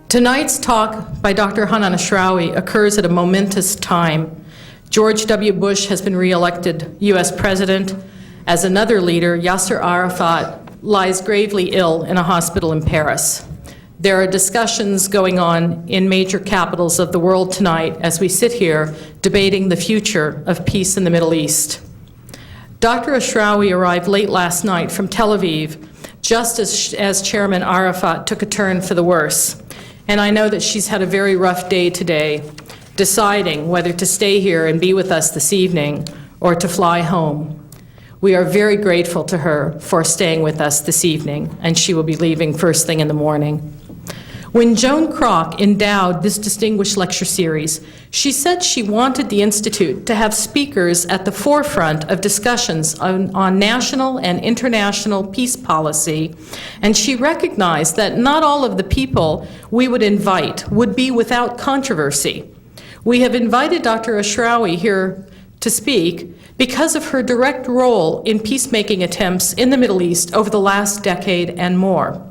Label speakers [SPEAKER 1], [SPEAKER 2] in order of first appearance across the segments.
[SPEAKER 1] Tonight's talk by Dr. Hanan Ashrawi occurs at a momentous time. George W. Bush has been re-elected U.S. President, as another leader, Yasser Arafat, lies gravely ill in a hospital in Paris. There are discussions going on in major capitals of the world tonight as we sit here debating the future of peace in the Middle East. Dr. Ashrawi arrived late last night from Tel Aviv, just as Chairman Arafat took a turn for the worse. And I know that she's had a very rough day today, deciding whether to stay here and be with us this evening or to fly home. We are very grateful to her for staying with us this evening, and she will be leaving first thing in the morning. When Joan Kroc endowed this distinguished lecture series, she said she wanted the Institute to have speakers at the forefront of discussions on national and international peace policy, and she recognized that not all of the people we would invite would be without controversy. We have invited Dr. Ashrawi here to speak because of her direct role in peacemaking attempts in the Middle East over the last decade and more.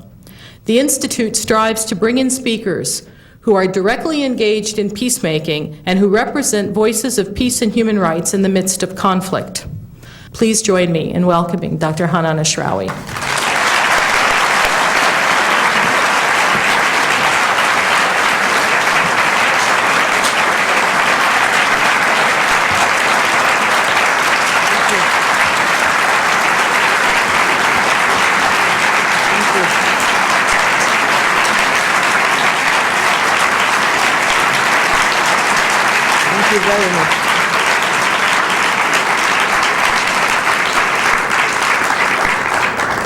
[SPEAKER 1] The Institute strives to bring in speakers who are directly engaged in peacemaking and who represent voices of peace and human rights in the midst of conflict. Please join me in welcoming Dr. Hanan Ashrawi.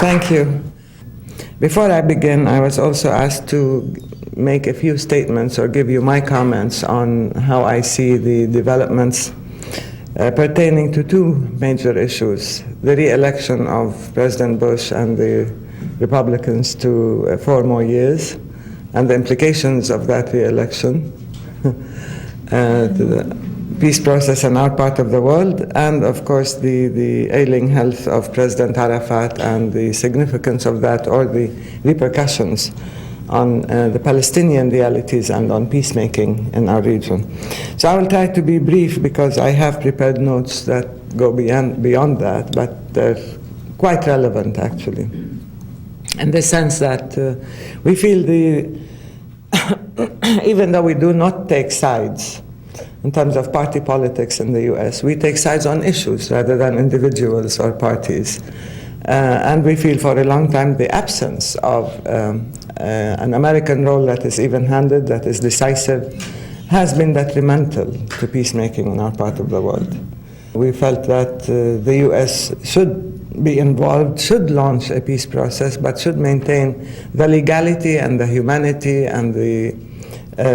[SPEAKER 2] Thank you. Before I begin, I was also asked to make a few statements or give you my comments on how I see the developments pertaining to two major issues: the re-election of President Bush and the Republicans to 4 more years, and the implications of that re-election to the peace process in our part of the world, and of course the ailing health of President Arafat and the significance of that, or the repercussions on the Palestinian realities and on peacemaking in our region. So I will try to be brief because I have prepared notes that go beyond that, but they're quite relevant actually, in the sense that we feel even though we do not take sides in terms of party politics in the US, we take sides on issues rather than individuals or parties. And we feel for a long time the absence of an American role that is even-handed, that is decisive, has been detrimental to peacemaking in our part of the world. We felt that the US should be involved, should launch a peace process, but should maintain the legality and the humanity and the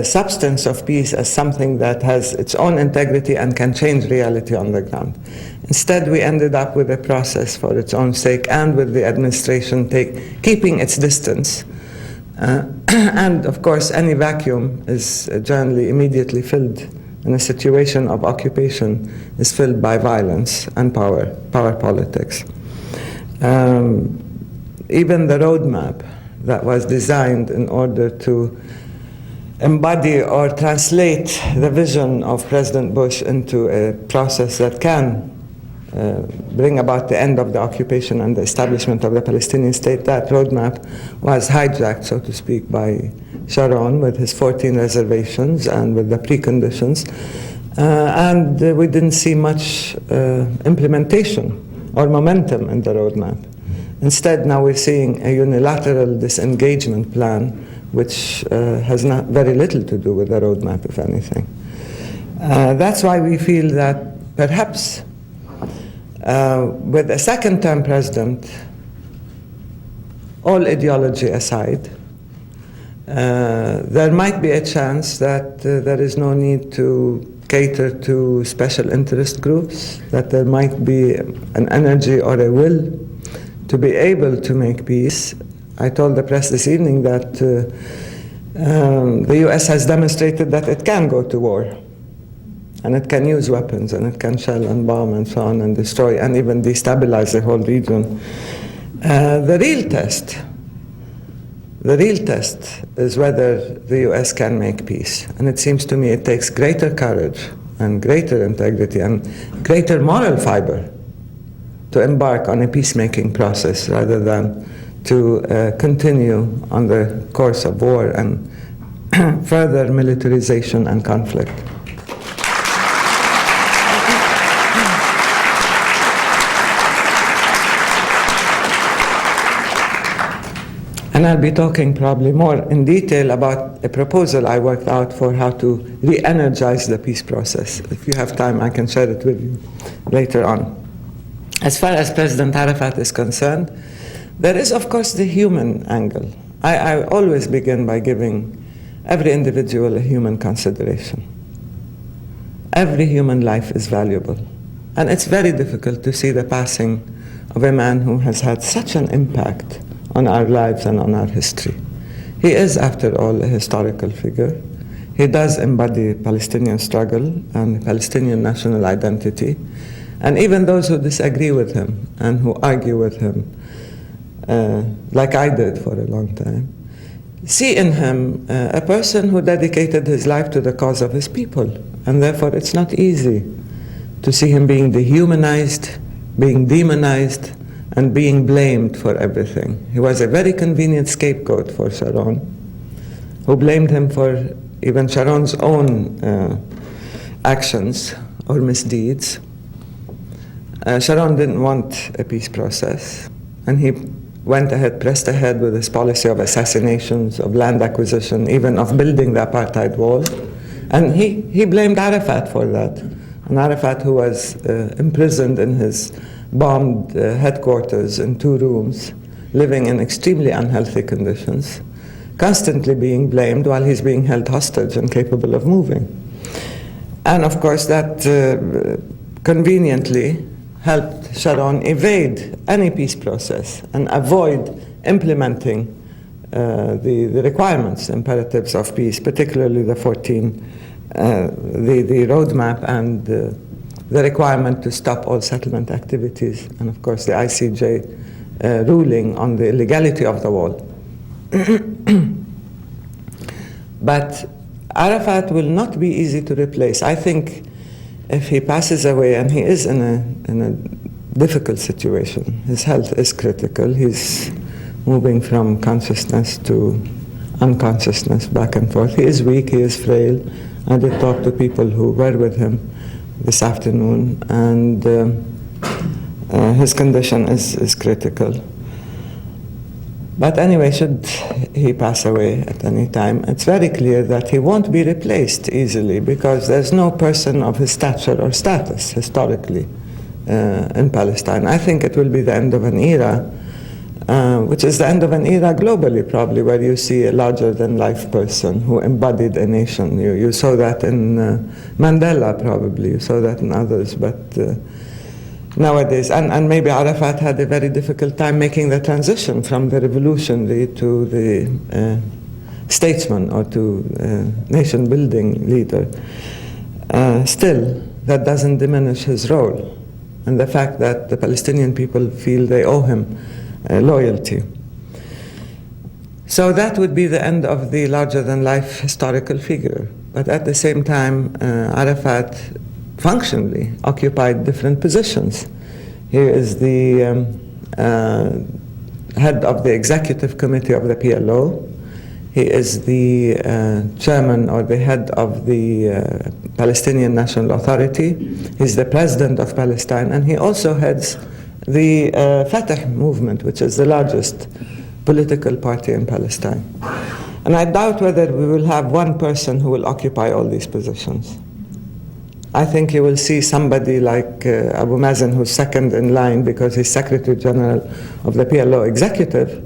[SPEAKER 2] substance of peace as something that has its own integrity and can change reality on the ground. Instead, we ended up with a process for its own sake, and with the administration keeping its distance. And of course, any vacuum is generally immediately filled in a situation of occupation, is filled by violence and power politics. Even the roadmap that was designed in order to embody or translate the vision of President Bush into a process that can bring about the end of the occupation and the establishment of the Palestinian state, that roadmap was hijacked, so to speak, by Sharon with his 14 reservations and with the preconditions. And we didn't see much implementation or momentum in the roadmap. Instead, now we're seeing a unilateral disengagement plan which has not very little to do with the roadmap, if anything. That's why we feel that perhaps with a second-term president, all ideology aside, there might be a chance that there is no need to cater to special interest groups, that there might be an energy or a will to be able to make peace. I told the press this evening that the US has demonstrated that it can go to war, and it can use weapons, and it can shell and bomb and so on and destroy and even destabilize the whole region. The real test The real test is whether the US can make peace. And it seems to me it takes greater courage and greater integrity and greater moral fiber to embark on a peacemaking process rather than to continue on the course of war and further militarization and conflict. And I'll be talking probably more in detail about a proposal I worked out for how to re-energize the peace process. If you have time, I can share it with you later on. As far as President Arafat is concerned, there is, of course, the human angle. I always begin by giving every individual a human consideration. Every human life is valuable. And it's very difficult to see the passing of a man who has had such an impact on our lives and on our history. He is, after all, a historical figure. He does embody Palestinian struggle and Palestinian national identity. And even those who disagree with him and who argue with him, like I did for a long time, see in him a person who dedicated his life to the cause of his people. And therefore it's not easy to see him being dehumanized, being demonized, and being blamed for everything. He was a very convenient scapegoat for Sharon, who blamed him for even Sharon's own actions or misdeeds. Sharon didn't want a peace process, and he went ahead, pressed ahead with his policy of assassinations, of land acquisition, even of building the apartheid wall. And he blamed Arafat for that. And Arafat, who was imprisoned in his bombed headquarters in 2 rooms, living in extremely unhealthy conditions, constantly being blamed while he's being held hostage and capable of moving. And of course that conveniently helped Sharon evade any peace process and avoid implementing the requirements, imperatives of peace, particularly the 14, the roadmap and the requirement to stop all settlement activities, and of course the ICJ ruling on the illegality of the wall. But Arafat will not be easy to replace. I think if he passes away, and he is in a difficult situation, his health is critical, he's moving from consciousness to unconsciousness, back and forth. He is weak, he is frail. I did talk to people who were with him this afternoon, and his condition is critical. But anyway, should he pass away at any time, it's very clear that he won't be replaced easily, because there's no person of his stature or status historically in Palestine. I think it will be the end of an era, which is the end of an era globally probably, where you see a larger-than-life person who embodied a nation. You saw that in Mandela probably, you saw that in others, but nowadays, and maybe Arafat had a very difficult time making the transition from the revolutionary to the statesman or to nation-building leader. Still, that doesn't diminish his role, and the fact that the Palestinian people feel they owe him loyalty. So that would be the end of the larger-than-life historical figure. But at the same time, Arafat functionally occupied different positions. He is the head of the executive committee of the PLO. He is the chairman or the head of the Palestinian National Authority. He's the president of Palestine, and he also heads the Fatah movement, which is the largest political party in Palestine. And I doubt whether we will have one person who will occupy all these positions. I think you will see somebody like Abu Mazen, who's second in line because he's Secretary General of the PLO executive,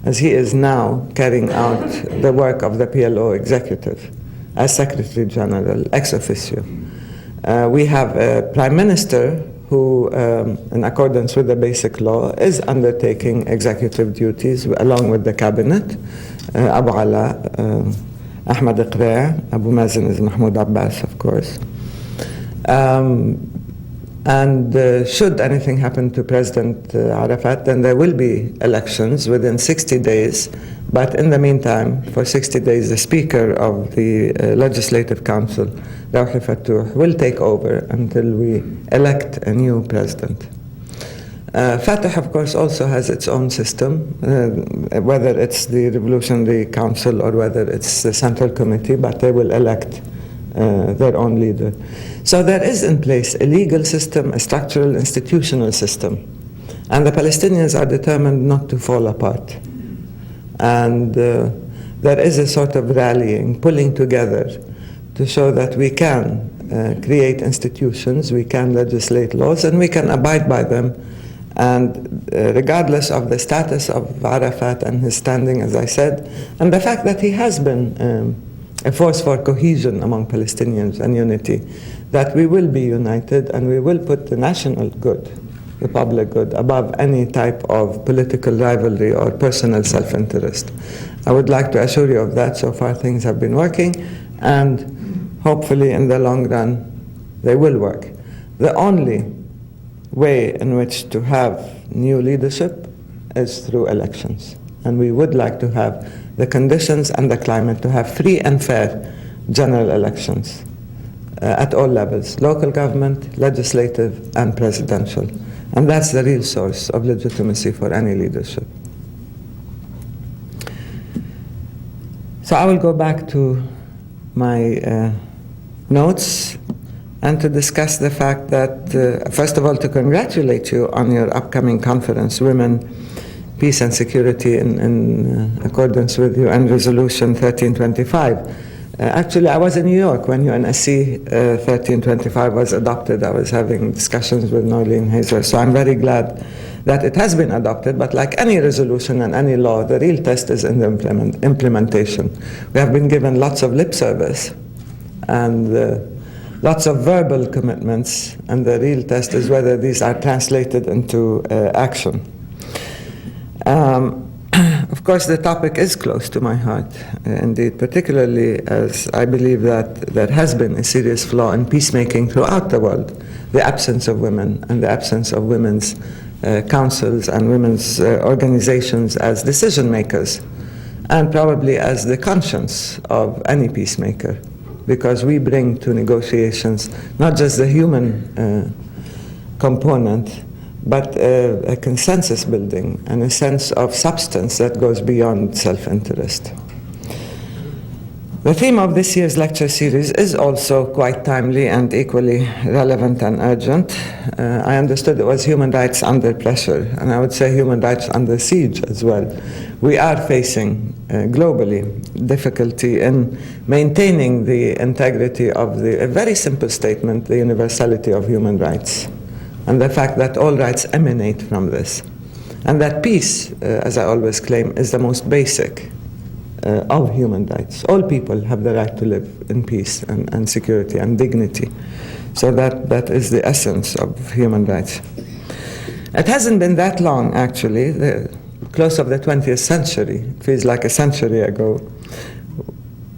[SPEAKER 2] as he is now carrying out the work of the PLO executive as Secretary General ex officio. We have a Prime Minister who, in accordance with the basic law, is undertaking executive duties along with the cabinet. Abu Ala, Ahmed Iqra', Abu Mazen is Mahmoud Abbas, of course. And should anything happen to President Arafat, then there will be elections within 60 days. But in the meantime, for 60 days, the Speaker of the Legislative Council, Rawhi Fattouh, will take over until we elect a new president. Fatah, of course, also has its own system, whether it's the Revolutionary Council or whether it's the Central Committee, but they will elect their own leader. So there is in place a legal system, a structural, institutional system. And the Palestinians are determined not to fall apart. And there is a sort of rallying, pulling together to show that we can create institutions, we can legislate laws, and we can abide by them. And regardless of the status of Arafat and his standing, as I said, and the fact that he has been a force for cohesion among Palestinians and unity, that we will be united and we will put the national good, the public good, above any type of political rivalry or personal self-interest. I would like to assure you of that. So far things have been working, and hopefully in the long run they will work. The only way in which to have new leadership is through elections. And we would like to have the conditions and the climate to have free and fair general elections at all levels, local government, legislative, and presidential. And that's the real source of legitimacy for any leadership. So I will go back to my notes and to discuss the fact that, first of all, to congratulate you on your upcoming conference, Women, Peace and Security in accordance with UN Resolution 1325. Actually, I was in New York when UNSC 1325 was adopted. I was having discussions with Norleen Hazer, so I'm very glad that it has been adopted. But like any resolution and any law, the real test is in the implementation. We have been given lots of lip service and lots of verbal commitments, and the real test is whether these are translated into action. Of course, the topic is close to my heart, indeed, particularly as I believe that there has been a serious flaw in peacemaking throughout the world, the absence of women and the absence of women's councils and women's organizations as decision makers, and probably as the conscience of any peacemaker, because we bring to negotiations not just the human component, but a consensus building and a sense of substance that goes beyond self-interest. The theme of this year's lecture series is also quite timely and equally relevant and urgent. I understood it was human rights under pressure, and I would say human rights under siege as well. We are facing globally difficulty in maintaining the integrity of a very simple statement, the universality of human rights, and the fact that all rights emanate from this, and that peace, as I always claim, is the most basic of human rights. All people have the right to live in peace and security and dignity. So that is the essence of human rights. It hasn't been that long, actually, the close of the 20th century, it feels like a century ago,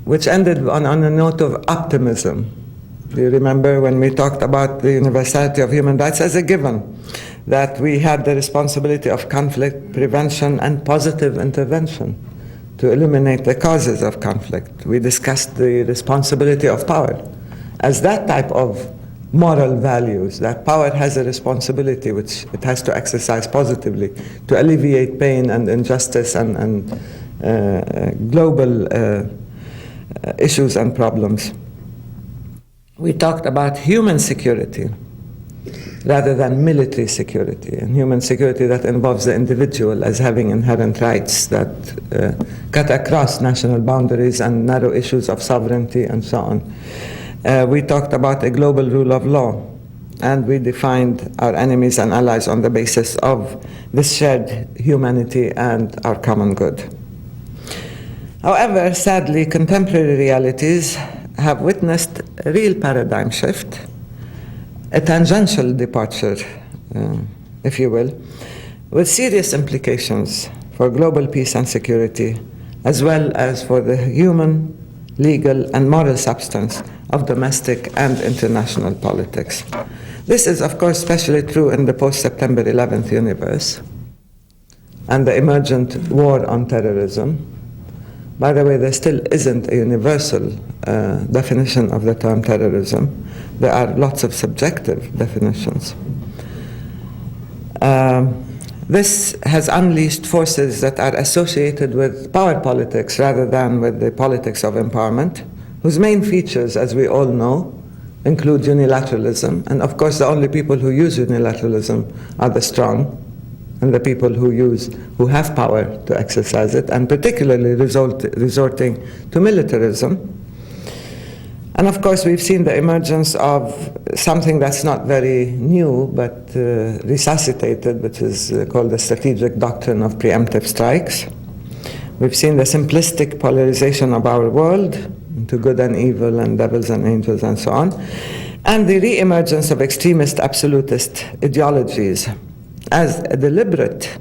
[SPEAKER 2] which ended on a note of optimism. Do you remember when we talked about the universality of human rights as a given, that we had the responsibility of conflict prevention and positive intervention to eliminate the causes of conflict? We discussed the responsibility of power as that type of moral values, that power has a responsibility which it has to exercise positively to alleviate pain and injustice and global issues and problems. We talked about human security rather than military security, and human security that involves the individual as having inherent rights that cut across national boundaries and narrow issues of sovereignty and so on. We talked about a global rule of law, and we defined our enemies and allies on the basis of this shared humanity and our common good. However, sadly, contemporary realities have witnessed a real paradigm shift, a tangential departure, if you will, with serious implications for global peace and security, as well as for the human, legal, and moral substance of domestic and international politics. This is, of course, especially true in the post-September 11th universe and the emergent war on terrorism. By the way, there still isn't a universal definition of the term terrorism. There are lots of subjective definitions. This has unleashed forces that are associated with power politics rather than with the politics of empowerment, whose main features, as we all know, include unilateralism. And of course, the only people who use unilateralism are the strong, and the people who have power to exercise it, and particularly resorting to militarism. And of course, we've seen the emergence of something that's not very new, but resuscitated, which is called the strategic doctrine of preemptive strikes. We've seen the simplistic polarization of our world into good and evil and devils and angels and so on, and the re-emergence of extremist absolutist ideologies as a deliberate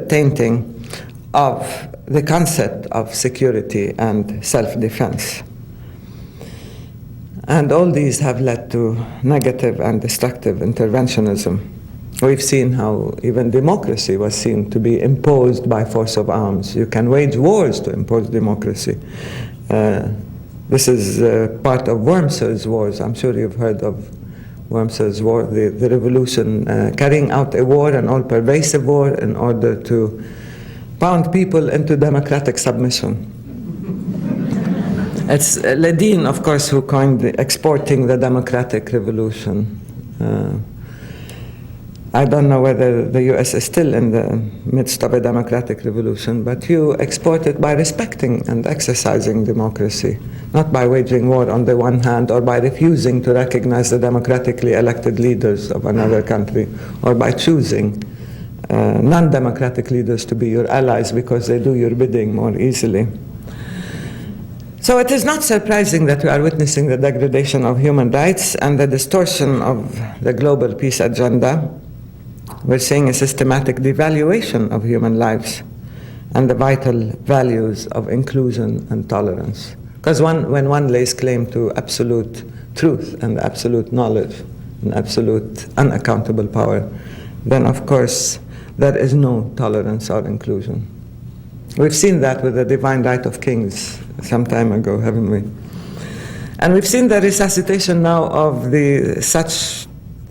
[SPEAKER 2] tainting of the concept of security and self-defense. And all these have led to negative and destructive interventionism. We've seen how even democracy was seen to be imposed by force of arms. You can wage wars to impose democracy. This is part of Wormser's wars. I'm sure you've heard of Wormser's war, the revolution, carrying out a war, an all-pervasive war, in order to pound people into democratic submission. It's Ledin, of course, who coined exporting the democratic revolution. I don't know whether the US is still in the midst of a democratic revolution, but you export it by respecting and exercising democracy, not by waging war on the one hand, or by refusing to recognize the democratically elected leaders of another country, or by choosing non-democratic leaders to be your allies because they do your bidding more easily. So it is not surprising that we are witnessing the degradation of human rights and the distortion of the global peace agenda. We're seeing a systematic devaluation of human lives and the vital values of inclusion and tolerance. Because when one lays claim to absolute truth and absolute knowledge and absolute unaccountable power, then of course there is no tolerance or inclusion. We've seen that with the divine right of kings some time ago, haven't we? And we've seen the resuscitation now of such,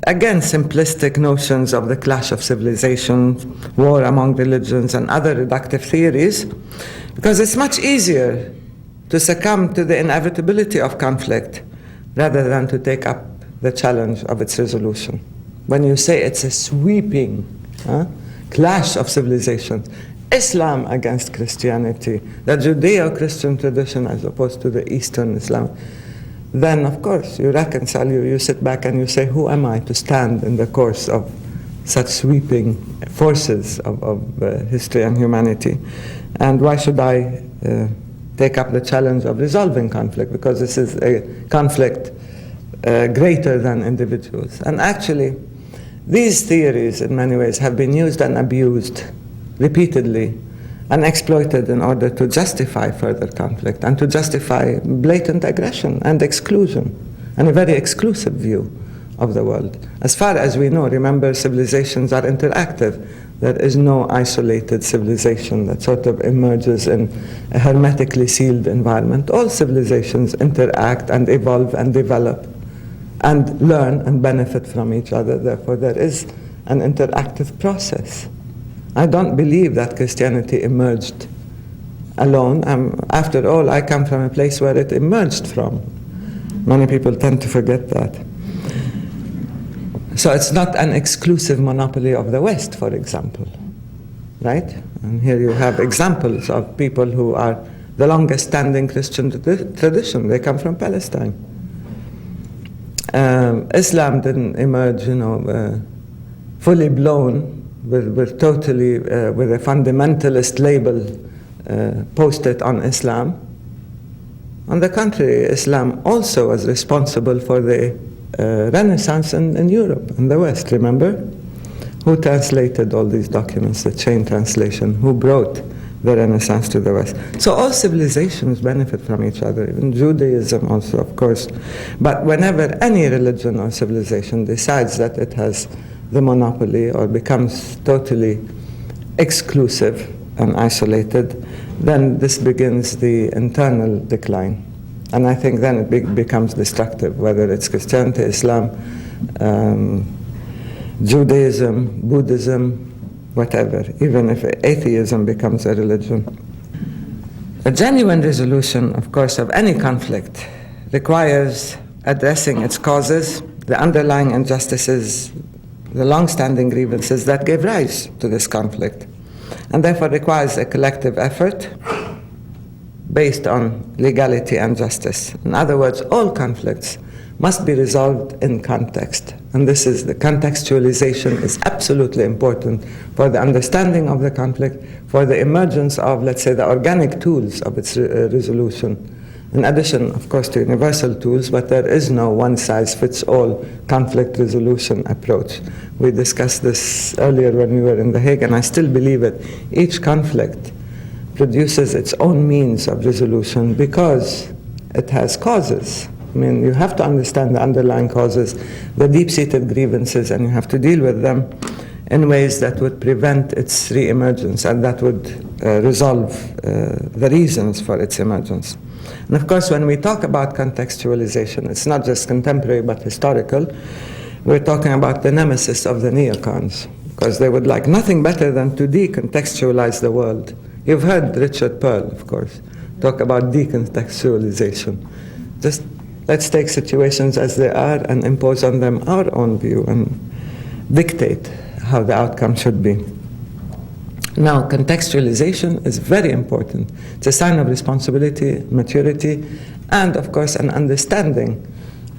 [SPEAKER 2] again, simplistic notions of the clash of civilizations, war among religions, and other reductive theories, because it's much easier to succumb to the inevitability of conflict rather than to take up the challenge of its resolution. When you say it's a sweeping clash of civilizations, Islam against Christianity, the Judeo-Christian tradition as opposed to the Eastern Islam, then of course you reconcile, you sit back and you say, who am I to stand in the course of such sweeping forces of history and humanity? And why should I take up the challenge of resolving conflict? Because this is a conflict greater than individuals. And actually, these theories in many ways have been used and abused repeatedly and exploited in order to justify further conflict and to justify blatant aggression and exclusion and a very exclusive view of the world. As far as we know, remember, civilizations are interactive. There is no isolated civilization that sort of emerges in a hermetically sealed environment. All civilizations interact and evolve and develop and learn and benefit from each other. Therefore, there is an interactive process. I don't believe that Christianity emerged alone. After all, I come from a place where it emerged from. Many people tend to forget that. So it's not an exclusive monopoly of the West, for example, right? And here you have examples of people who are the longest standing Christian tradition. They come from Palestine. Islam didn't emerge, fully blown with totally with a fundamentalist label posted on Islam. On the contrary, Islam also was responsible for the Renaissance in Europe, in the West, remember? Who translated all these documents, the chain translation? Who brought the Renaissance to the West. So all civilizations benefit from each other, even Judaism also, of course. But whenever any religion or civilization decides that it has the monopoly or becomes totally exclusive and isolated, then this begins the internal decline. And I think then it becomes destructive, whether it's Christianity, Islam, Judaism, Buddhism, whatever, even if atheism becomes a religion. A genuine resolution, of course, of any conflict requires addressing its causes, the underlying injustices, the long-standing grievances that gave rise to this conflict, and therefore requires a collective effort based on legality and justice. In other words, all conflicts must be resolved in context. And this is the contextualization is absolutely important for the understanding of the conflict, for the emergence of, let's say, the organic tools of its resolution. In addition, of course, to universal tools, but there is no one-size-fits-all conflict resolution approach. We discussed this earlier when we were in The Hague, and I still believe it. Each conflict produces its own means of resolution because it has causes. I mean, you have to understand the underlying causes, the deep-seated grievances, and you have to deal with them in ways that would prevent its re-emergence and that would resolve the reasons for its emergence. And of course, when we talk about contextualization, it's not just contemporary but historical. We're talking about the nemesis of the neocons, because they would like nothing better than to decontextualize the world. You've heard Richard Pearl, of course, talk about decontextualization. Just let's take situations as they are and impose on them our own view and dictate how the outcome should be. Now, contextualization is very important. It's a sign of responsibility, maturity, and of course an understanding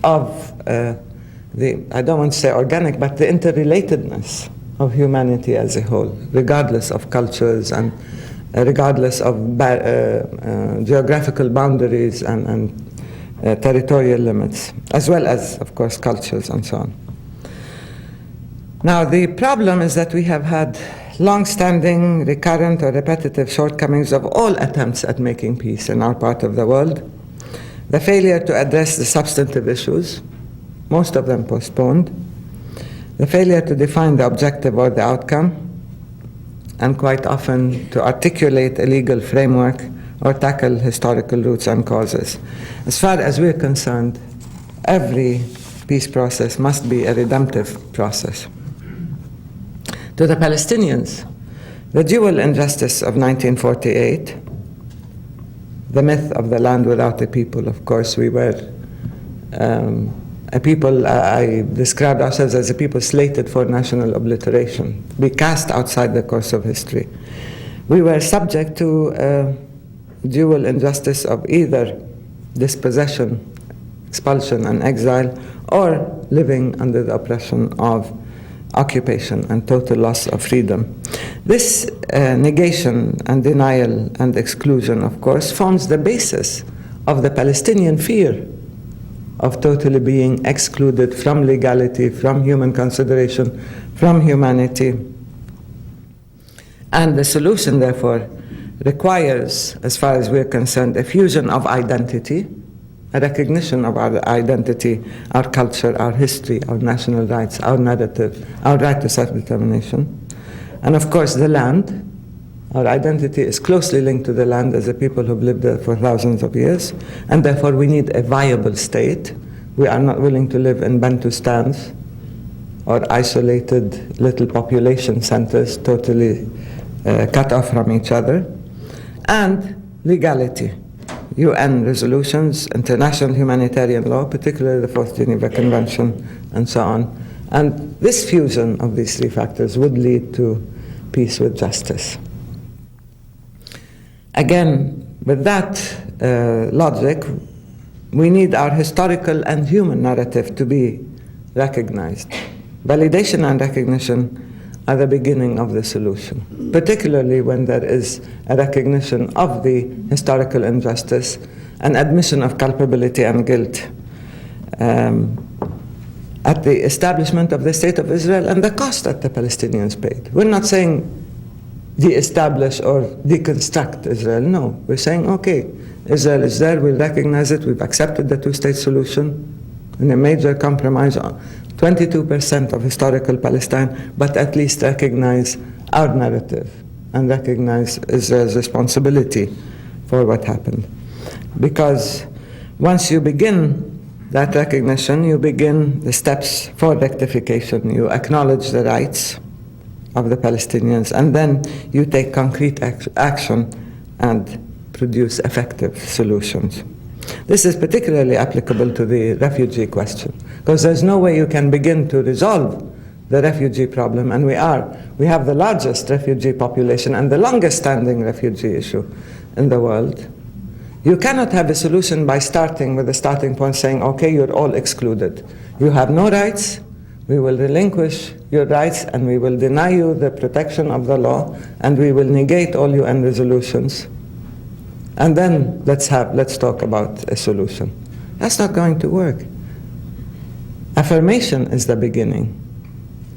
[SPEAKER 2] of I don't want to say organic, but the interrelatedness of humanity as a whole, regardless of cultures and regardless of geographical boundaries and territorial limits, as well as, of course, cultures and so on. Now, the problem is that we have had long-standing, recurrent, or repetitive shortcomings of all attempts at making peace in our part of the world. The failure to address the substantive issues, most of them postponed. The failure to define the objective or the outcome, and quite often to articulate a legal framework or tackle historical roots and causes. As far as we're concerned, every peace process must be a redemptive process. To the Palestinians, the dual injustice of 1948, the myth of the land without a people, of course, we were a people, I described ourselves as a people slated for national obliteration, be cast outside the course of history. We were subject to dual injustice of either dispossession, expulsion, and exile, or living under the oppression of occupation and total loss of freedom. This negation and denial and exclusion, of course, forms the basis of the Palestinian fear of totally being excluded from legality, from human consideration, from humanity. And the solution, therefore, requires, as far as we're concerned, a fusion of identity, a recognition of our identity, our culture, our history, our national rights, our narrative, our right to self-determination, and of course the land. Our identity is closely linked to the land as a people who've lived there for thousands of years, and therefore we need a viable state. We are not willing to live in Bantustans or isolated little population centers totally cut off from each other. And legality, UN resolutions, international humanitarian law, particularly the Fourth Geneva Convention, and so on. And this fusion of these three factors would lead to peace with justice. Again, with that logic, we need our historical and human narrative to be recognized. Validation and recognition are the beginning of the solution, particularly when there is a recognition of the historical injustice and admission of culpability and guilt at the establishment of the State of Israel and the cost that the Palestinians paid. We're not saying de-establish or deconstruct Israel. No, we're saying, okay, Israel is there, we'll recognize it, we've accepted the two-state solution in a major compromise on 22% of historical Palestine, but at least recognize our narrative and recognize Israel's responsibility for what happened. Because once you begin that recognition, you begin the steps for rectification. You acknowledge the rights of the Palestinians, and then you take concrete action and produce effective solutions. This is particularly applicable to the refugee question, because there's no way you can begin to resolve the refugee problem, and we have the largest refugee population and the longest standing refugee issue in the world. You cannot have a solution by starting with a starting point saying, okay, you're all excluded. You have no rights, we will relinquish your rights, and we will deny you the protection of the law, and we will negate all UN resolutions. And then let's talk about a solution. That's not going to work. Affirmation is the beginning,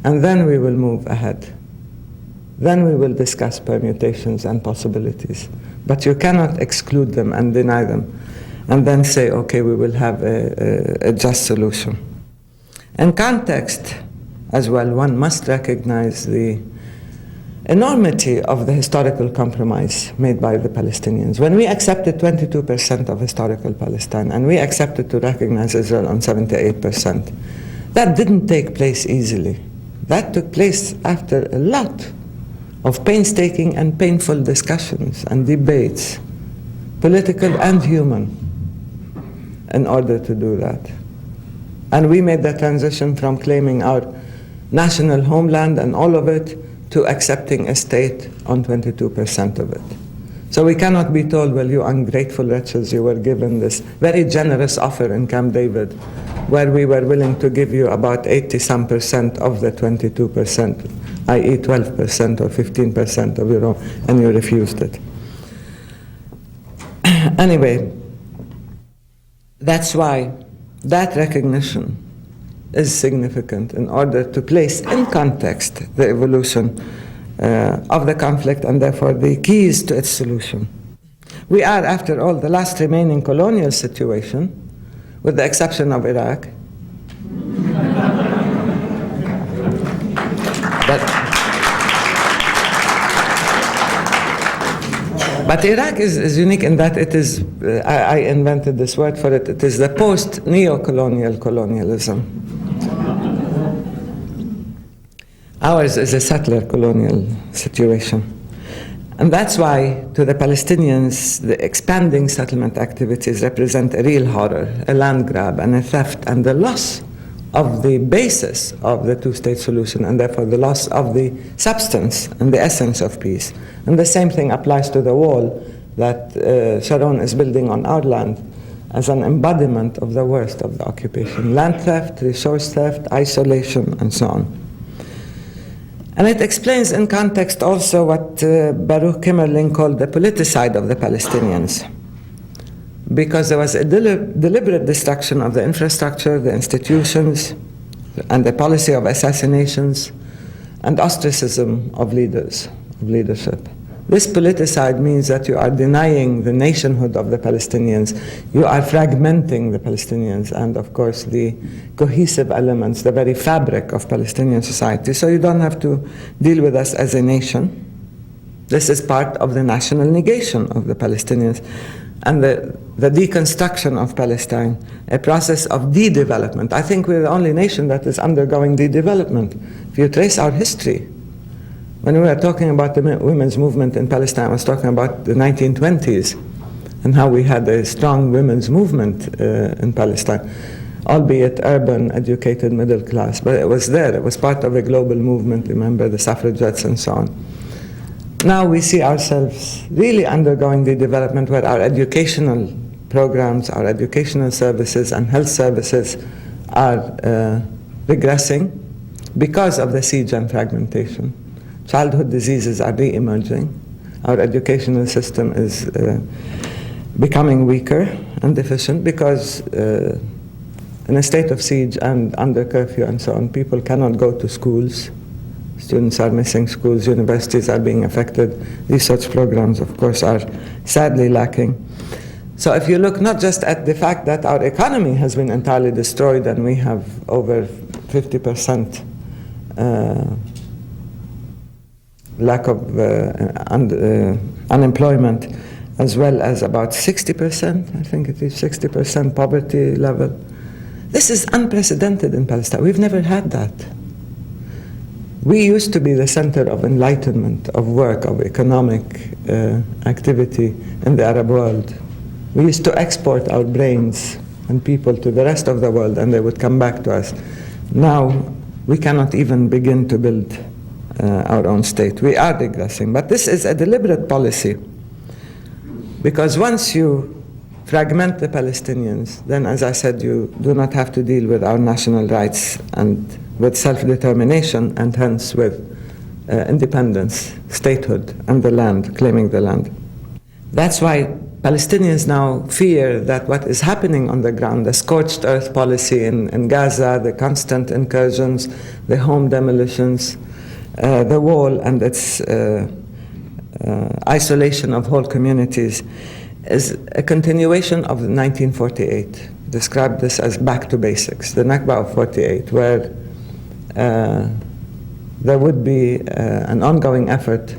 [SPEAKER 2] and then we will move ahead. Then we will discuss permutations and possibilities. But you cannot exclude them and deny them, and then say, okay, we will have a just solution. In context, as well, one must recognize the enormity of the historical compromise made by the Palestinians. When we accepted 22% of historical Palestine, and we accepted to recognize Israel on 78%, that didn't take place easily. That took place after a lot of painstaking and painful discussions and debates, political and human, in order to do that. And we made the transition from claiming our national homeland and all of it to accepting a state on 22% of it. So we cannot be told, well, you ungrateful wretches, you were given this very generous offer in Camp David, where we were willing to give you about 80-some% of the 22%, i.e. 12% or 15% of your own, and you refused it. Anyway, that's why that recognition is significant in order to place in context the evolution of the conflict and therefore the keys to its solution. We are, after all, the last remaining colonial situation, with the exception of Iraq. But Iraq is unique in that it is, I invented this word for it, it is the post-neo-colonial colonialism. Ours is a settler colonial situation. And that's why, to the Palestinians, the expanding settlement activities represent a real horror, a land grab and a theft, and the loss of the basis of the two-state solution, and therefore the loss of the substance and the essence of peace. And the same thing applies to the wall that Sharon is building on our land as an embodiment of the worst of the occupation: land theft, resource theft, isolation, and so on. And it explains in context also what Baruch Kimmerling called the politicide of the Palestinians. Because there was a deliberate destruction of the infrastructure, the institutions, and the policy of assassinations and ostracism of leaders, of leadership. This politicide means that you are denying the nationhood of the Palestinians, you are fragmenting the Palestinians and, of course, the cohesive elements, the very fabric of Palestinian society. So you don't have to deal with us as a nation. This is part of the national negation of the Palestinians and the deconstruction of Palestine, a process of de-development. I think we're the only nation that is undergoing de-development. If you trace our history, when we were talking about the women's movement in Palestine, I was talking about the 1920s and how we had a strong women's movement in Palestine, albeit urban, educated, middle class. But it was there. It was part of a global movement, remember, the suffragettes and so on. Now we see ourselves really undergoing the development where our educational programs, our educational services and health services are regressing because of the siege and fragmentation. Childhood diseases are re-emerging. Our educational system is becoming weaker and deficient because in a state of siege and under curfew and so on, people cannot go to schools. Students are missing schools, universities are being affected. Research programs, of course, are sadly lacking. So if you look not just at the fact that our economy has been entirely destroyed and we have over 50% lack of unemployment, as well as about 60%, I think it is 60% poverty level. This is unprecedented in Palestine. We've never had that. We used to be the center of enlightenment, of work, of economic activity in the Arab world. We used to export our brains and people to the rest of the world, and they would come back to us. Now, we cannot even begin to build our own state. We are regressing. But this is a deliberate policy, because once you fragment the Palestinians, then, as I said, you do not have to deal with our national rights and with self-determination, and hence with independence, statehood, and the land, claiming the land. That's why Palestinians now fear that what is happening on the ground, the scorched earth policy in Gaza, the constant incursions, the home demolitions, the wall and its isolation of whole communities, is a continuation of 1948. Described this as back to basics, the Nakba of 48, where there would be an ongoing effort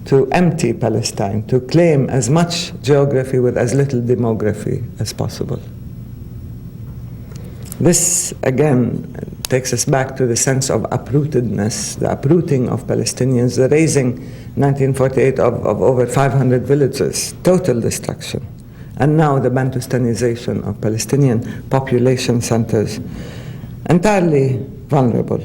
[SPEAKER 2] to empty Palestine, to claim as much geography with as little demography as possible. This, again, takes us back to the sense of uprootedness, the uprooting of Palestinians, the razing, 1948, of over 500 villages, total destruction. And now the Bantustanization of Palestinian population centers, entirely vulnerable.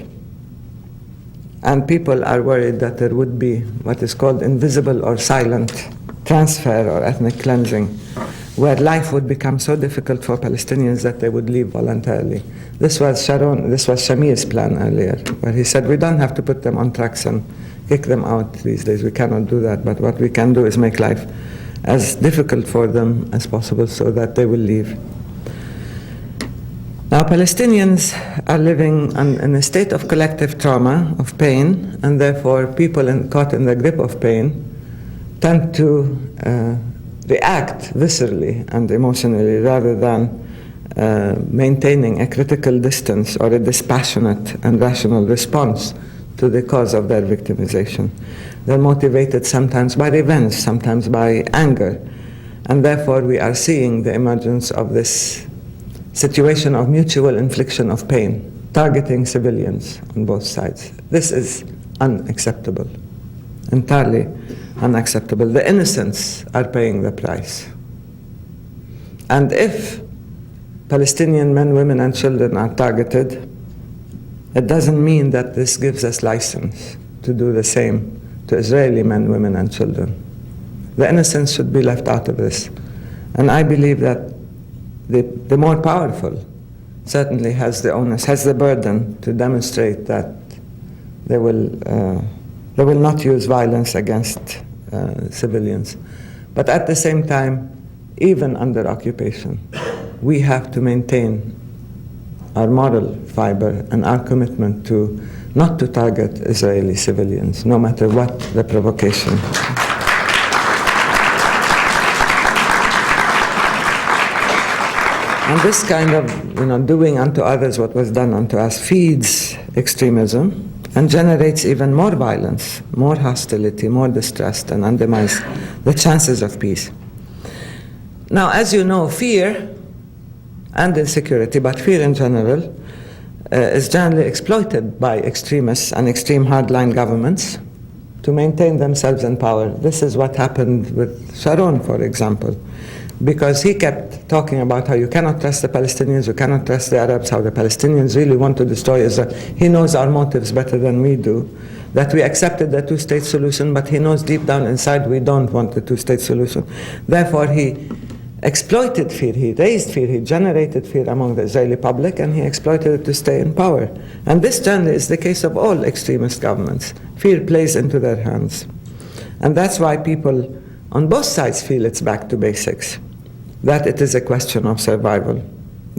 [SPEAKER 2] And people are worried that there would be what is called invisible or silent transfer or ethnic cleansing, where life would become so difficult for Palestinians that they would leave voluntarily. This was Shamir's plan earlier, where he said we don't have to put them on trucks and kick them out these days. We cannot do that, but what we can do is make life as difficult for them as possible so that they will leave. Now, Palestinians are living in a state of collective trauma, of pain, and therefore people caught in the grip of pain tend to react viscerally and emotionally rather than maintaining a critical distance or a dispassionate and rational response to the cause of their victimization. They're motivated sometimes by revenge, sometimes by anger, and therefore we are seeing the emergence of this situation of mutual infliction of pain, targeting civilians on both sides. This is unacceptable, entirely unacceptable. The innocents are paying the price. And if Palestinian men, women, and children are targeted, it doesn't mean that this gives us license to do the same to Israeli men, women, and children. The innocents should be left out of this. And I believe that the more powerful certainly has the onus, has the burden to demonstrate that they will not use violence against civilians. But at the same time, even under occupation, we have to maintain our moral fiber and our commitment to not to target Israeli civilians, no matter what the provocation. And this kind of, doing unto others what was done unto us feeds extremism and generates even more violence, more hostility, more distrust, and undermines the chances of peace. Now, as you know, fear and insecurity, but fear in general, is generally exploited by extremists and extreme hardline governments to maintain themselves in power. This is what happened with Sharon, for example, because he kept talking about how you cannot trust the Palestinians, you cannot trust the Arabs, how the Palestinians really want to destroy Israel. He knows our motives better than we do, that we accepted the two-state solution, but he knows deep down inside we don't want the two-state solution. Therefore, he exploited fear, he raised fear, he generated fear among the Israeli public, and he exploited it to stay in power. And this generally is the case of all extremist governments. Fear plays into their hands. And that's why people on both sides feel it's back to basics, that it is a question of survival,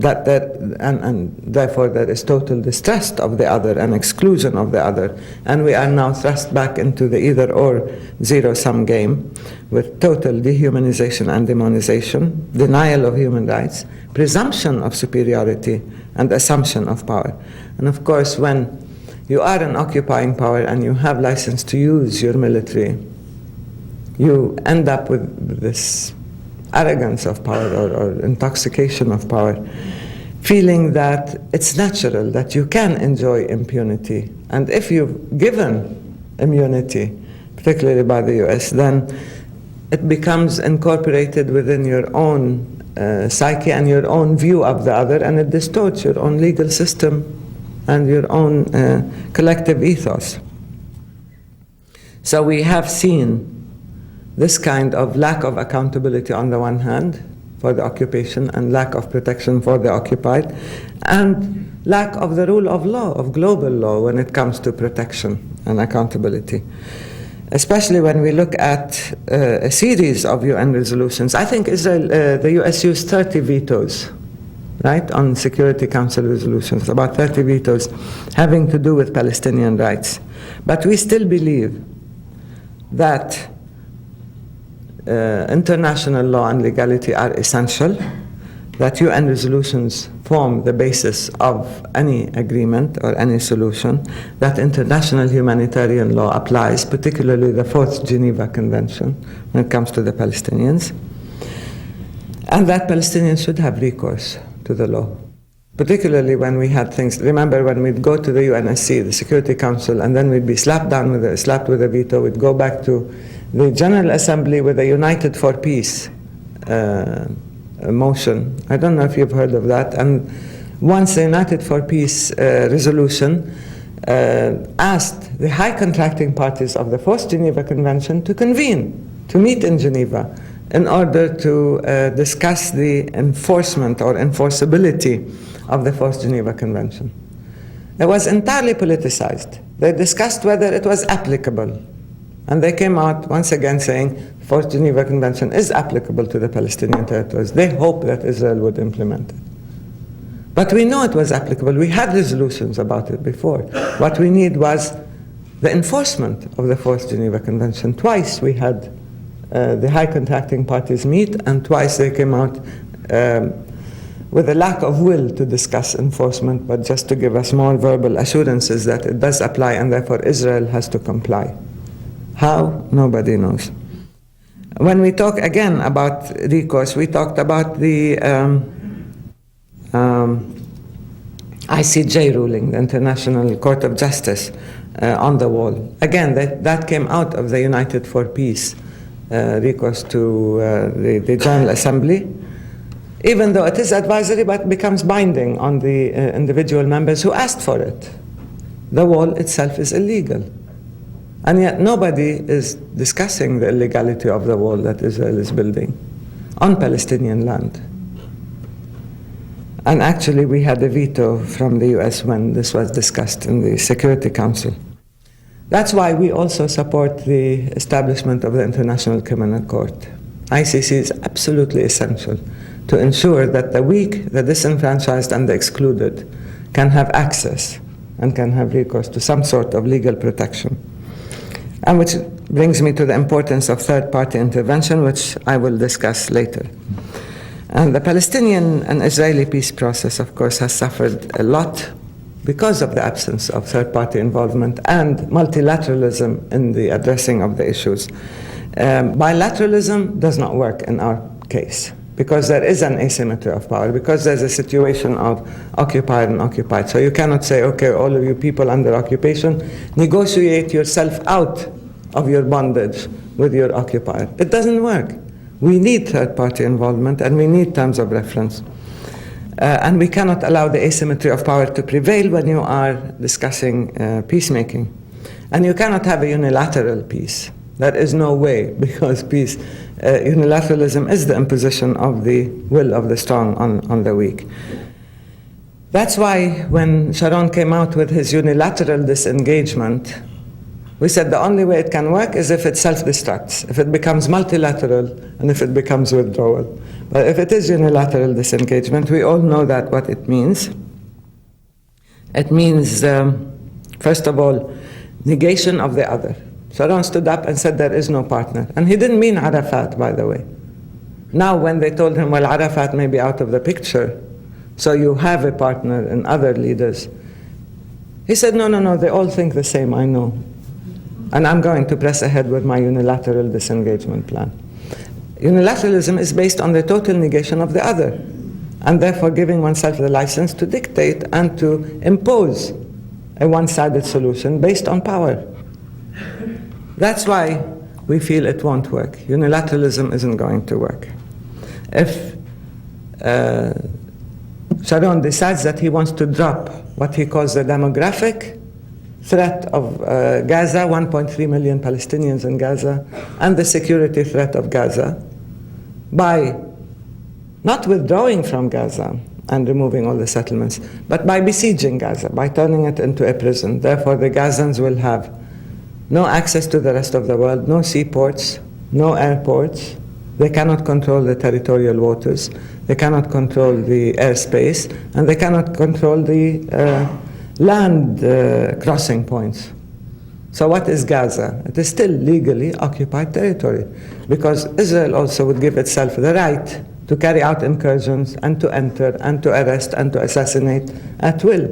[SPEAKER 2] and therefore there is total distrust of the other and exclusion of the other. And we are now thrust back into the either-or zero-sum game with total dehumanization and demonization, denial of human rights, presumption of superiority, and assumption of power. And of course, when you are an occupying power and you have license to use your military, you end up with this arrogance of power or intoxication of power, feeling that it's natural that you can enjoy impunity. And if you've given immunity, particularly by the US, then it becomes incorporated within your own psyche and your own view of the other, and it distorts your own legal system and your own collective ethos. So we have seen this kind of lack of accountability on the one hand for the occupation and lack of protection for the occupied, and lack of the rule of law, of global law, when it comes to protection and accountability. Especially when we look at a series of UN resolutions. I think the US used 30 vetoes, right, on Security Council resolutions, about 30 vetoes having to do with Palestinian rights. But we still believe that international law and legality are essential, that UN resolutions form the basis of any agreement or any solution, that international humanitarian law applies, particularly the Fourth Geneva Convention when it comes to the Palestinians, and that Palestinians should have recourse to the law. Particularly when we had things, remember when we'd go to the UNSC, the Security Council, and then we'd be slapped with a veto, we'd go back to the General Assembly with a United for Peace motion. I don't know if you've heard of that. And once the United for Peace resolution asked the high contracting parties of the Fourth Geneva Convention to convene, to meet in Geneva, in order to discuss the enforcement or enforceability of the Fourth Geneva Convention. It was entirely politicized. They discussed whether it was applicable. And they came out once again saying the Fourth Geneva Convention is applicable to the Palestinian territories. They hope that Israel would implement it. But we know it was applicable. We had resolutions about it before. What we need was the enforcement of the Fourth Geneva Convention. Twice we had the high contracting parties meet, and twice they came out with a lack of will to discuss enforcement, but just to give us more verbal assurances that it does apply and therefore Israel has to comply. How? Nobody knows. When we talk again about recourse, we talked about the ICJ ruling, the International Court of Justice, on the wall. Again, that came out of the United for Peace recourse to the General Assembly, even though it is advisory, but becomes binding on the individual members who asked for it. The wall itself is illegal. And yet nobody is discussing the illegality of the wall that Israel is building on Palestinian land. And actually we had a veto from the US when this was discussed in the Security Council. That's why we also support the establishment of the International Criminal Court. ICC is absolutely essential to ensure that the weak, the disenfranchised, and the excluded can have access and can have recourse to some sort of legal protection. And which brings me to the importance of third-party intervention, which I will discuss later. And the Palestinian and Israeli peace process, of course, has suffered a lot because of the absence of third-party involvement and multilateralism in the addressing of the issues. Bilateralism does not work in our case because there is an asymmetry of power, because there's a situation of occupied and occupied. So you cannot say, okay, all of you people under occupation, negotiate yourself out of your bondage with your occupier. It doesn't work. We need third-party involvement and we need terms of reference. And we cannot allow the asymmetry of power to prevail when you are discussing peacemaking. And you cannot have a unilateral peace. There is no way, because peace, unilateralism is the imposition of the will of the strong on the weak. That's why when Sharon came out with his unilateral disengagement, We said the only way it can work is if it self-destructs, if it becomes multilateral, and if it becomes withdrawal. But if it is unilateral disengagement, we all know that what it means. It means, first of all, negation of the other. Sharon stood up and said there is no partner. And he didn't mean Arafat, by the way. Now when they told him, well, Arafat may be out of the picture, so you have a partner in other leaders, he said, no, they all think the same, I know. And I'm going to press ahead with my unilateral disengagement plan. Unilateralism is based on the total negation of the other, and therefore giving oneself the license to dictate and to impose a one-sided solution based on power. That's why we feel it won't work. Unilateralism isn't going to work. If Sharon decides that he wants to drop what he calls the demographic threat of Gaza, 1.3 million Palestinians in Gaza, and the security threat of Gaza, by not withdrawing from Gaza and removing all the settlements, but by besieging Gaza, by turning it into a prison. Therefore, the Gazans will have no access to the rest of the world, no seaports, no airports. They cannot control the territorial waters. They cannot control the airspace, and they cannot control the land crossing points. So what is Gaza? It is still legally occupied territory, because Israel also would give itself the right to carry out incursions and to enter and to arrest and to assassinate at will.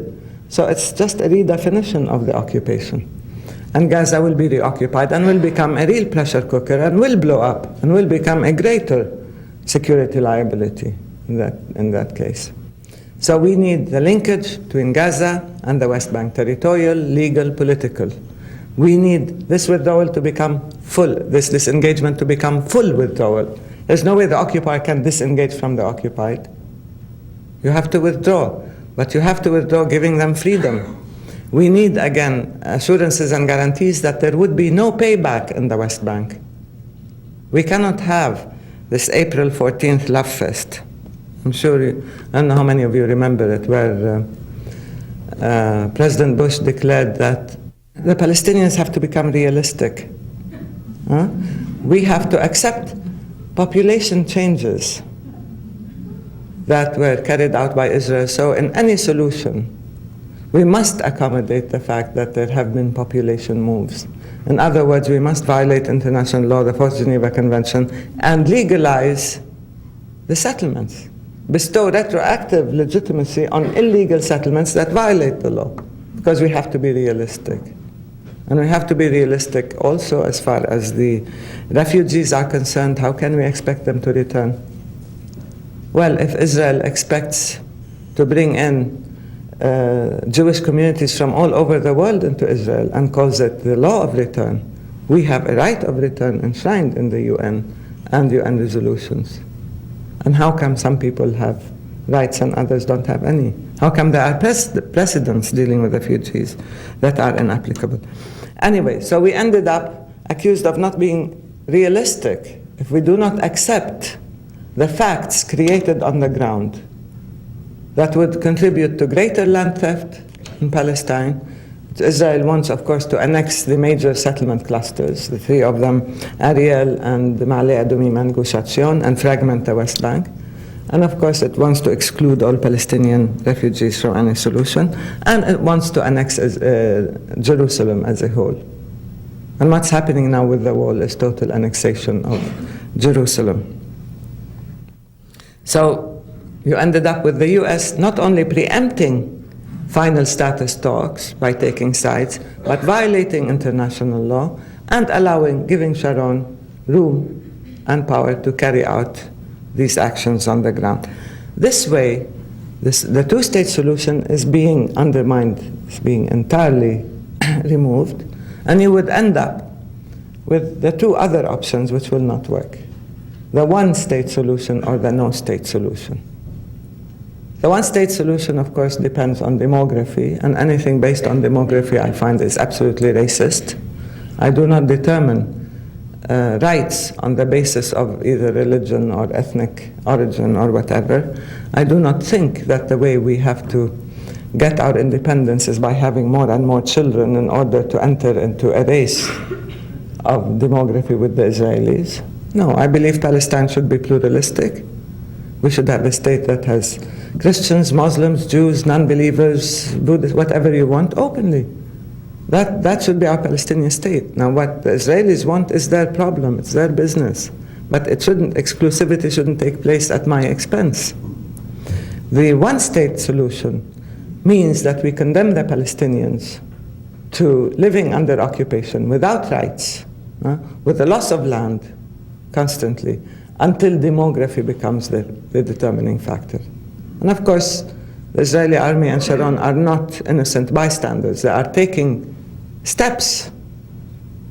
[SPEAKER 2] So it's just a redefinition of the occupation. And Gaza will be reoccupied and will become a real pressure cooker and will blow up and will become a greater security liability in that case. So we need the linkage between Gaza and the West Bank, territorial, legal, political. We need this withdrawal to become full, this disengagement to become full withdrawal. There's no way the occupier can disengage from the occupied. You have to withdraw, but you have to withdraw giving them freedom. We need, again, assurances and guarantees that there would be no payback in the West Bank. We cannot have this April 14th love fest. I'm sure I don't know how many of you remember it, where President Bush declared that the Palestinians have to become realistic. We have to accept population changes that were carried out by Israel. So in any solution, we must accommodate the fact that there have been population moves. In other words, we must violate international law, the Fourth Geneva Convention, and legalize the settlements. Bestow retroactive legitimacy on illegal settlements that violate the law, because we have to be realistic. And we have to be realistic also as far as the refugees are concerned. How can we expect them to return? Well, if Israel expects to bring in Jewish communities from all over the world into Israel and calls it the law of return, we have a right of return enshrined in the UN and UN resolutions. And how come some people have rights and others don't have any? How come there are precedents dealing with refugees that are inapplicable? Anyway, so we ended up accused of not being realistic if we do not accept the facts created on the ground that would contribute to greater land theft in Palestine. Israel wants, of course, to annex the major settlement clusters, the three of them, Ariel and Ma'ale Adumim and Gush Etzion, and fragment the West Bank. And of course, it wants to exclude all Palestinian refugees from any solution, and it wants to annex Jerusalem as a whole. And what's happening now with the wall is total annexation of Jerusalem. So you ended up with the US not only preempting final status talks by taking sides, but violating international law and giving Sharon room and power to carry out these actions on the ground. This way, the two-state solution is being undermined, is being entirely removed, and you would end up with the two other options which will not work: the one-state solution or the no-state solution. The one-state solution, of course, depends on demography, and anything based on demography I find is absolutely racist. I do not determine rights on the basis of either religion or ethnic origin or whatever. I do not think that the way we have to get our independence is by having more and more children in order to enter into a race of demography with the Israelis. No, I believe Palestine should be pluralistic. We should have a state that has Christians, Muslims, Jews, non-believers, Buddhists, whatever you want, openly. That should be our Palestinian state. Now, what the Israelis want is their problem, it's their business. But exclusivity shouldn't take place at my expense. The one-state solution means that we condemn the Palestinians to living under occupation without rights, with the loss of land constantly, until demography becomes the determining factor. And of course, the Israeli army and Sharon are not innocent bystanders. They are taking steps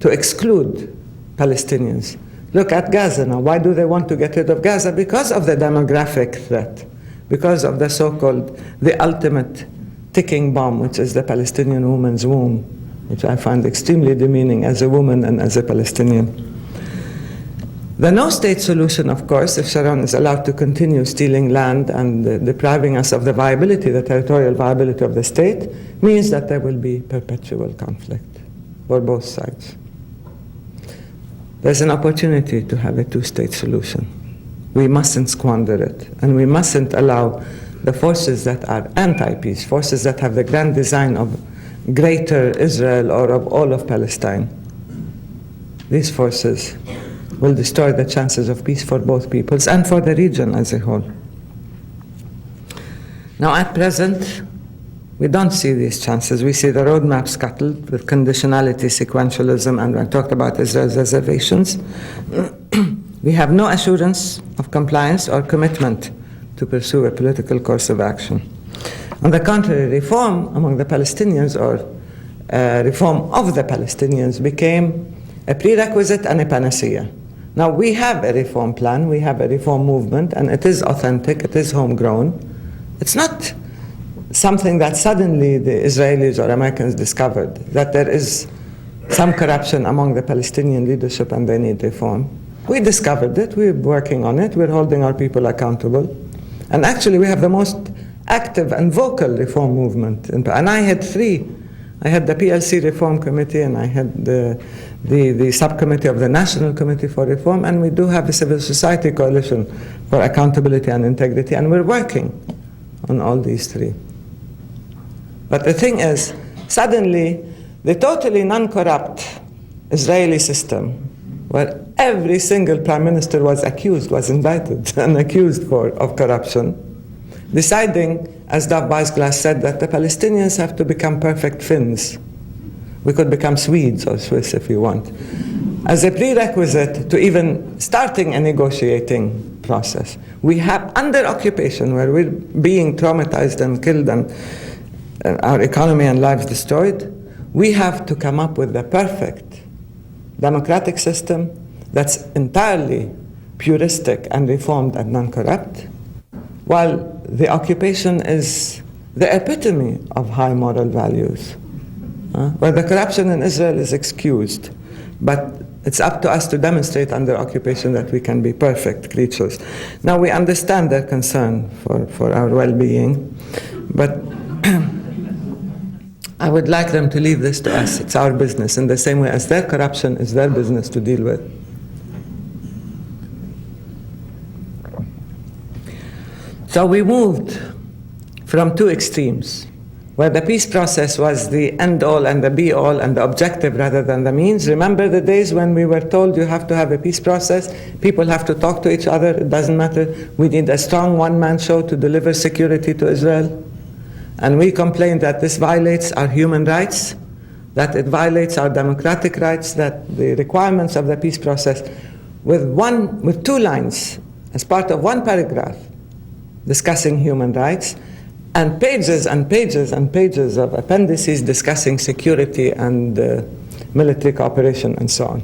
[SPEAKER 2] to exclude Palestinians. Look at Gaza now. Why do they want to get rid of Gaza? Because of the demographic threat, because of the so-called, the ultimate ticking bomb, which is the Palestinian woman's womb, which I find extremely demeaning as a woman and as a Palestinian. The no-state solution, of course, if Sharon is allowed to continue stealing land and depriving us of the viability, the territorial viability of the state, means that there will be perpetual conflict for both sides. There's an opportunity to have a two-state solution. We mustn't squander it, and we mustn't allow the forces that are anti-peace, forces that have the grand design of greater Israel or of all of Palestine. These forces will destroy the chances of peace for both peoples and for the region as a whole. Now, at present, we don't see these chances. We see the roadmap scuttled with conditionality, sequentialism, and I talked about Israel's reservations. We have no assurance of compliance or commitment to pursue a political course of action. On the contrary, reform among the Palestinians or reform of the Palestinians became a prerequisite and a panacea. Now, we have a reform plan, we have a reform movement, and it is authentic, it is homegrown. It's not something that suddenly the Israelis or Americans discovered, that there is some corruption among the Palestinian leadership and they need reform. We discovered it, we're working on it, we're holding our people accountable. And actually, we have the most active and vocal reform movement. And I had three. I had the PLC Reform Committee, and I had the subcommittee of the National Committee for Reform, and we do have a civil society coalition for accountability and integrity, and we're working on all these three. But the thing is, suddenly, the totally non-corrupt Israeli system, where every single prime minister was accused, was indicted and accused of corruption, deciding, as Dov Weisglass said, that the Palestinians have to become perfect Finns. We could become Swedes or Swiss if you want, as a prerequisite to even starting a negotiating process. We have, under occupation, where we're being traumatized and killed and our economy and lives destroyed, we have to come up with the perfect democratic system that's entirely puristic and reformed and non-corrupt, while the occupation is the epitome of high moral values, where the corruption in Israel is excused, but it's up to us to demonstrate under occupation that we can be perfect creatures. Now, we understand their concern for our well-being, but I would like them to leave this to us. It's our business, in the same way as their corruption is their business to deal with. So we moved from two extremes, where the peace process was the end-all and the be-all and the objective rather than the means. Remember the days when we were told you have to have a peace process, people have to talk to each other, it doesn't matter, we need a strong one-man show to deliver security to Israel? And we complained that this violates our human rights, that it violates our democratic rights, that the requirements of the peace process, with two lines, as part of one paragraph, discussing human rights, and pages and pages and pages of appendices discussing security and military cooperation and so on.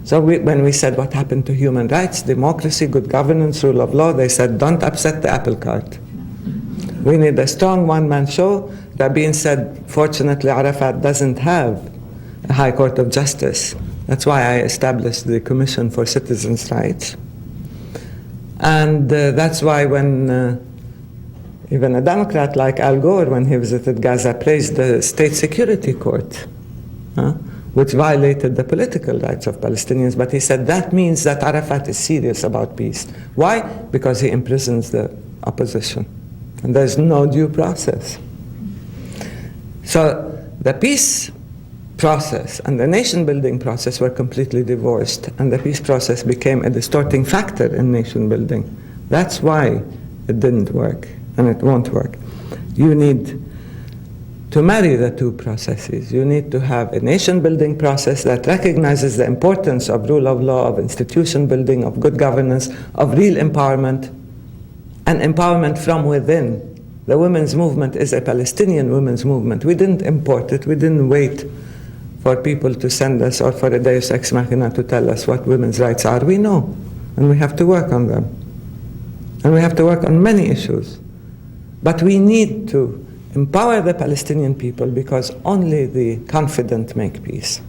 [SPEAKER 2] So when we said what happened to human rights, democracy, good governance, rule of law, they said don't upset the apple cart. We need a strong one-man show. Rabin said, fortunately, Arafat doesn't have a high court of justice. That's why I established the Commission for Citizens' Rights. And that's why when Even a Democrat like Al Gore, when he visited Gaza, praised the State Security Court, which violated the political rights of Palestinians. But he said that means that Arafat is serious about peace. Why? Because he imprisons the opposition. And there's no due process. So the peace process and the nation-building process were completely divorced, and the peace process became a distorting factor in nation-building. That's why it didn't work, and it won't work. You need to marry the two processes. You need to have a nation-building process that recognizes the importance of rule of law, of institution building, of good governance, of real empowerment, and empowerment from within. The women's movement is a Palestinian women's movement. We didn't import it. We didn't wait for people to send us or for a deus ex machina to tell us what women's rights are. We know, and we have to work on them. And we have to work on many issues. But we need to empower the Palestinian people, because only the confident make peace.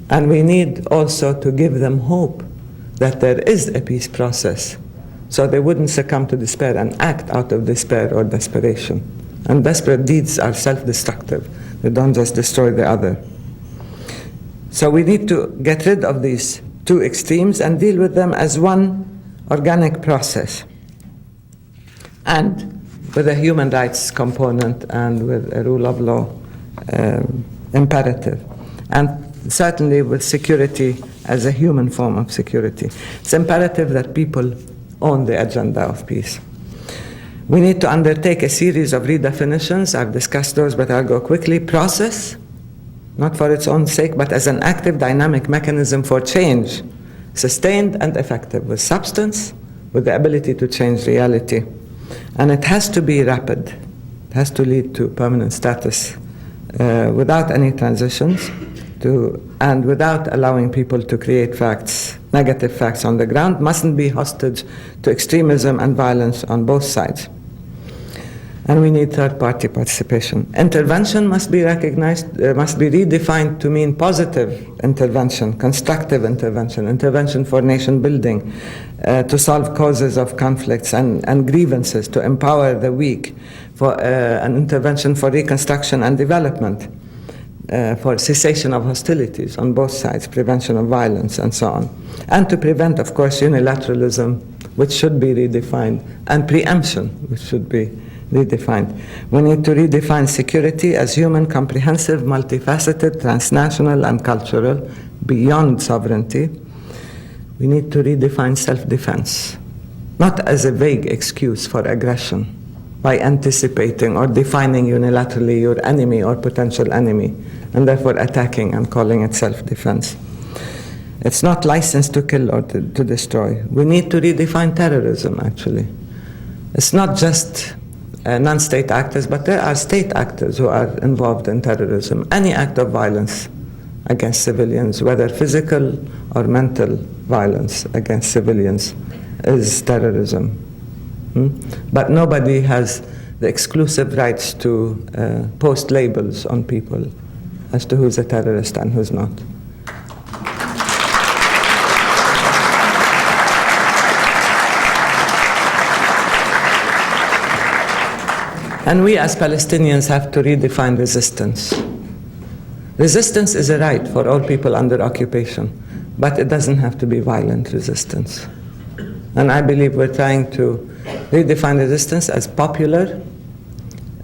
[SPEAKER 2] And we need also to give them hope that there is a peace process, so they wouldn't succumb to despair and act out of despair or desperation. And desperate deeds are self-destructive. They don't just destroy the other. So we need to get rid of these two extremes and deal with them as one organic process, and with a human rights component and with a rule of law imperative, and certainly with security as a human form of security. It's imperative that people own the agenda of peace. We need to undertake a series of redefinitions. I've discussed those, but I'll go quickly. Process, not for its own sake, but as an active, dynamic mechanism for change, sustained and effective, with substance, with the ability to change reality. And it has to be rapid. It has to lead to permanent status without any transitions, and without allowing people to create facts, negative facts on the ground, mustn't be hostage to extremism and violence on both sides. And we need third-party participation. Intervention must be recognized, must be redefined to mean positive intervention, constructive intervention, intervention for nation building, to solve causes of conflicts and grievances, to empower the weak, for an intervention for reconstruction and development, for cessation of hostilities on both sides, prevention of violence, and so on. And to prevent, of course, unilateralism, which should be redefined, and preemption, which should be redefined. We need to redefine security as human, comprehensive, multifaceted, transnational, and cultural, beyond sovereignty. We need to redefine self-defense, not as a vague excuse for aggression, by anticipating or defining unilaterally your enemy or potential enemy, and therefore attacking and calling it self-defense. It's not licensed to kill or to destroy. We need to redefine terrorism, actually. It's not just non-state actors, but there are state actors who are involved in terrorism. Any act of violence against civilians, whether physical or mental violence against civilians, is terrorism. But nobody has the exclusive rights to post labels on people as to who's a terrorist and who's not. And we as Palestinians have to redefine resistance. Resistance is a right for all people under occupation, but it doesn't have to be violent resistance. And I believe we're trying to redefine resistance as popular,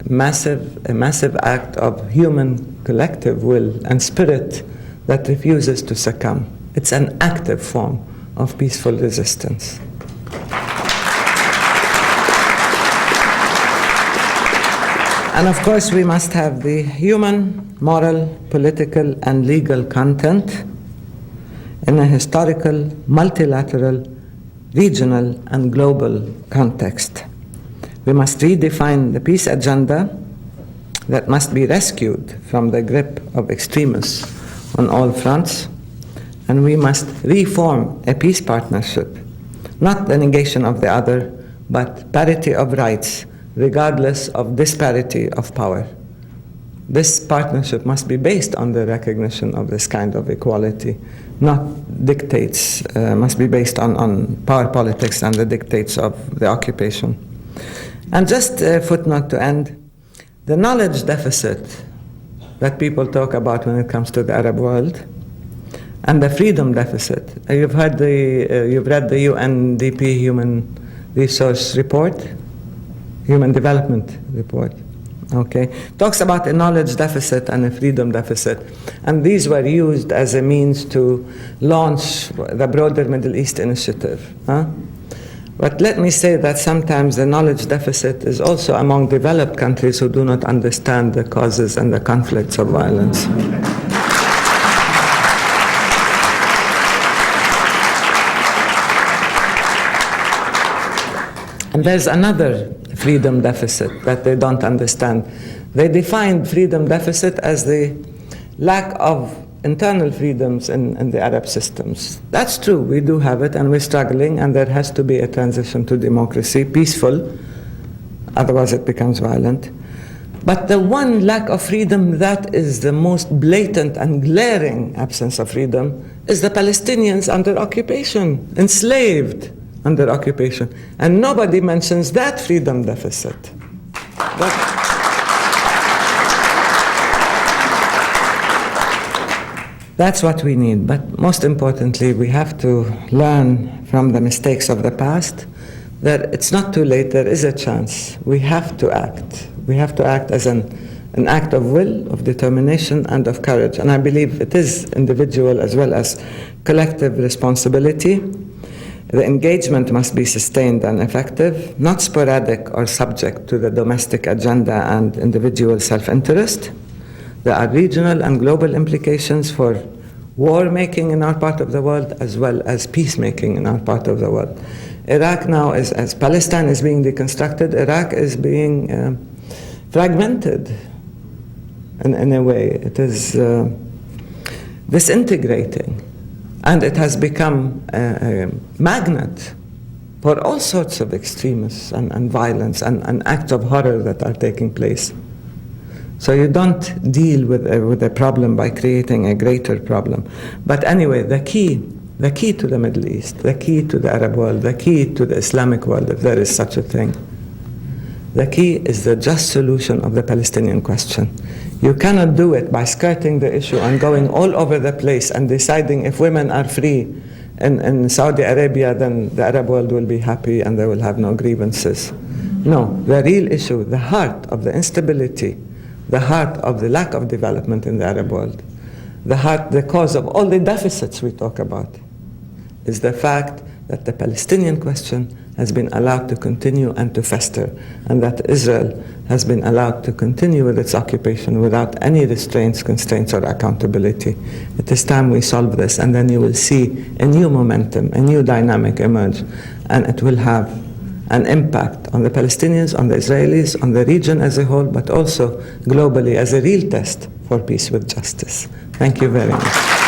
[SPEAKER 2] a massive act of human collective will and spirit that refuses to succumb. It's an active form of peaceful resistance. And of course, we must have the human, moral, political, and legal content in a historical, multilateral, regional, and global context. We must redefine the peace agenda that must be rescued from the grip of extremists on all fronts, and we must reform a peace partnership, not the negation of the other, but parity of rights, regardless of disparity of power. This partnership must be based on the recognition of this kind of equality, not dictates, must be based on power politics and the dictates of the occupation. And just a footnote to end, the knowledge deficit that people talk about when it comes to the Arab world, and the freedom deficit. You've read the UNDP Human Resource Report, Human Development Report. Okay, talks about a knowledge deficit and a freedom deficit, and these were used as a means to launch the broader Middle East initiative. But let me say that sometimes the knowledge deficit is also among developed countries who do not understand the causes and the conflicts of violence. And there's another freedom deficit that they don't understand. They define freedom deficit as the lack of internal freedoms in the Arab systems. That's true, we do have it, and we're struggling, and there has to be a transition to democracy, peaceful, otherwise it becomes violent. But the one lack of freedom that is the most blatant and glaring absence of freedom is the Palestinians under occupation, enslaved under occupation. And nobody mentions that freedom deficit. That's what we need. But most importantly, we have to learn from the mistakes of the past, that it's not too late, there is a chance. We have to act. We have to act as an act of will, of determination, and of courage. And I believe it is individual as well as collective responsibility. The engagement must be sustained and effective, not sporadic or subject to the domestic agenda and individual self-interest. There are regional and global implications for war-making in our part of the world as well as peacemaking in our part of the world. Iraq now, as Palestine is being deconstructed, Iraq is being fragmented in a way. It is disintegrating. And it has become a magnet for all sorts of extremists and violence and acts of horror that are taking place. So you don't deal with a problem by creating a greater problem. But anyway, the key to the Middle East, the key to the Arab world, the key to the Islamic world, if there is such a thing, the key is the just solution of the Palestinian question. You cannot do it by skirting the issue and going all over the place and deciding if women are free in Saudi Arabia, then the Arab world will be happy and they will have no grievances. No, the real issue, the heart of the instability, the heart of the lack of development in the Arab world, the cause of all the deficits we talk about, is the fact that the Palestinian question has been allowed to continue and to fester, and that Israel has been allowed to continue with its occupation without any restraints, constraints, or accountability. It is time we solve this, and then you will see a new momentum, a new dynamic emerge, and it will have an impact on the Palestinians, on the Israelis, on the region as a whole, but also globally as a real test for peace with justice. Thank you very much.